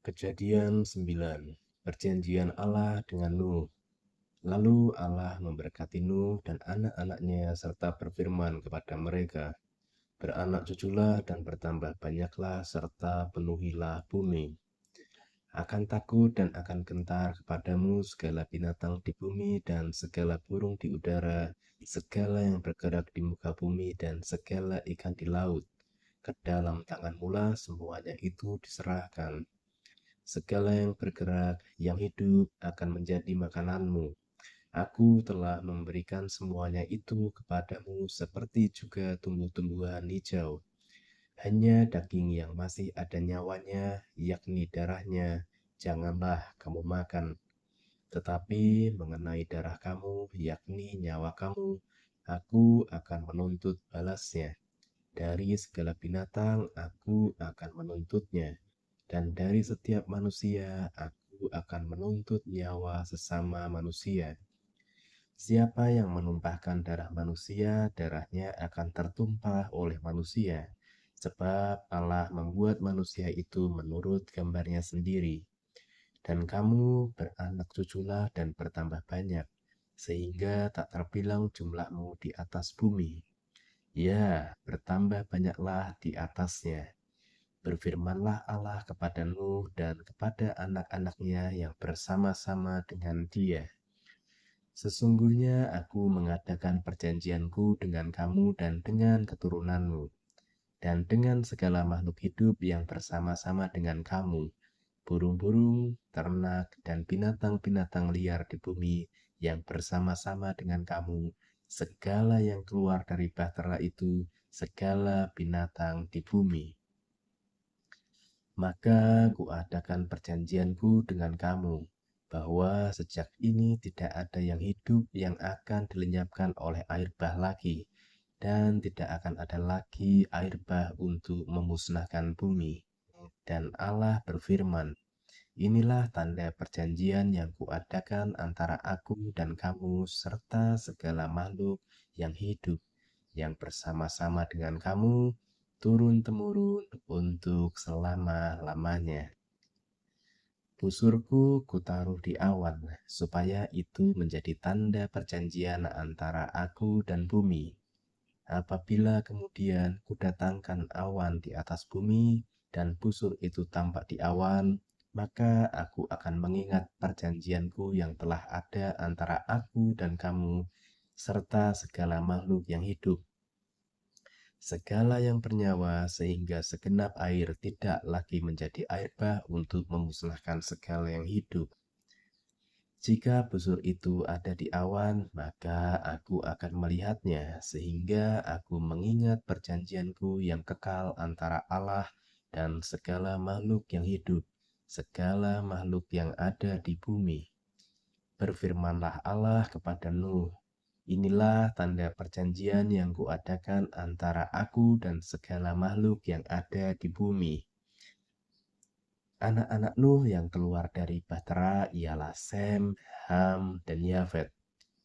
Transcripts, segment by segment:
Kejadian 9. Perjanjian Allah dengan Nuh. Lalu Allah memberkati Nuh dan anak-anaknya serta berfirman kepada mereka, "Beranak cuculah dan bertambah banyaklah serta penuhilah bumi. Akan takut dan akan gentar kepadamu segala binatang di bumi dan segala burung di udara, segala yang bergerak di muka bumi dan segala ikan di laut. Ke dalam tanganmu lah semuanya itu diserahkan. Segala yang bergerak, yang hidup akan menjadi makananmu. Aku telah memberikan semuanya itu kepadamu seperti juga tumbuh-tumbuhan hijau. Hanya daging yang masih ada nyawanya, yakni darahnya, janganlah kamu makan. Tetapi mengenai darah kamu, yakni nyawa kamu, aku akan menuntut balasnya. Dari segala binatang aku akan menuntutnya, dan dari setiap manusia aku akan menuntut nyawa sesama manusia. Siapa yang menumpahkan darah manusia, darahnya akan tertumpah oleh manusia, sebab Allah membuat manusia itu menurut gambarnya sendiri. Dan kamu beranak cuculah dan bertambah banyak, sehingga tak terbilang jumlahmu di atas bumi. Ya, bertambah banyaklah di atasnya. Berfirmanlah Allah kepada Nuh dan kepada anak-anaknya yang bersama-sama dengan dia. Sesungguhnya aku mengadakan perjanjianku dengan kamu dan dengan keturunanmu, dan dengan segala makhluk hidup yang bersama-sama dengan kamu, burung-burung, ternak, dan binatang-binatang liar di bumi yang bersama-sama dengan kamu, segala yang keluar dari bahtera itu, segala binatang di bumi. Maka kuadakan perjanjianku dengan kamu, bahwa sejak ini tidak ada yang hidup yang akan dilenyapkan oleh air bah lagi, dan tidak akan ada lagi air bah untuk memusnahkan bumi. Dan Allah berfirman, "Inilah tanda perjanjian yang kuadakan antara aku dan kamu serta segala makhluk yang hidup yang bersama-sama dengan kamu turun-temurun untuk selama-lamanya. Busurku kutaruh di awan, supaya itu menjadi tanda perjanjian antara aku dan bumi. Apabila kemudian kudatangkan awan di atas bumi, dan busur itu tampak di awan, maka aku akan mengingat perjanjianku yang telah ada antara aku dan kamu, serta segala makhluk yang hidup, segala yang bernyawa, sehingga segenap air tidak lagi menjadi air bah untuk memusnahkan segala yang hidup. Jika busur itu ada di awan, maka aku akan melihatnya, sehingga aku mengingat perjanjianku yang kekal antara Allah dan segala makhluk yang hidup, segala makhluk yang ada di bumi. Berfirmanlah Allah kepada Nuh, "Inilah tanda perjanjian yang kuadakan antara aku dan segala makhluk yang ada di bumi." Anak-anak Nuh yang keluar dari Bahtera ialah Sem, Ham, dan Yafet.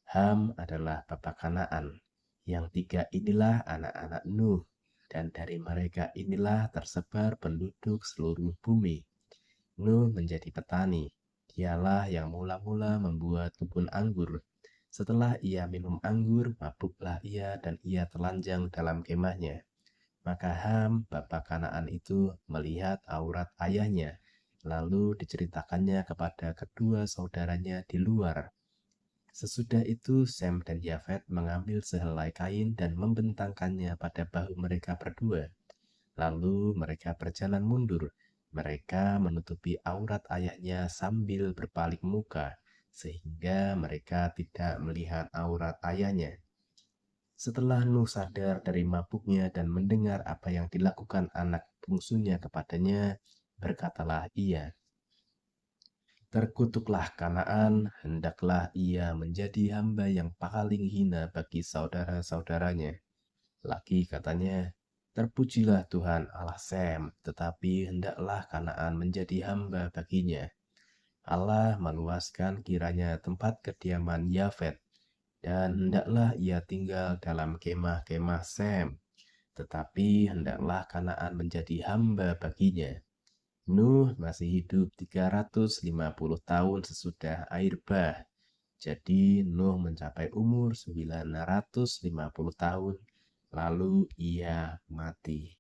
Ham adalah bapa Kanaan. Yang tiga inilah anak-anak Nuh, dan dari mereka inilah tersebar penduduk seluruh bumi. Nuh menjadi petani. Dialah yang mula-mula membuat kebun anggur. Setelah ia minum anggur, mabuklah ia dan ia telanjang dalam kemahnya. Maka Ham, bapa Kanaan itu, melihat aurat ayahnya, lalu diceritakannya kepada kedua saudaranya di luar. Sesudah itu Sem dan Yafet mengambil sehelai kain dan membentangkannya pada bahu mereka berdua. Lalu mereka berjalan mundur. Mereka menutupi aurat ayahnya sambil berpaling muka, sehingga mereka tidak melihat aurat ayahnya. Setelah Nuh sadar dari mabuknya dan mendengar apa yang dilakukan anak bungsunya kepadanya, berkatalah ia, "Terkutuklah Kanaan, hendaklah ia menjadi hamba yang paling hina bagi saudara-saudaranya." Lagi katanya, "Terpujilah Tuhan Allah Sem, tetapi hendaklah Kanaan menjadi hamba baginya." Allah meluaskan kiranya tempat kediaman Yafet, dan hendaklah ia tinggal dalam kemah-kemah Sem, tetapi hendaklah Kanaan menjadi hamba baginya. Nuh masih hidup 350 tahun sesudah air bah. Jadi Nuh mencapai umur 950 tahun, lalu ia mati.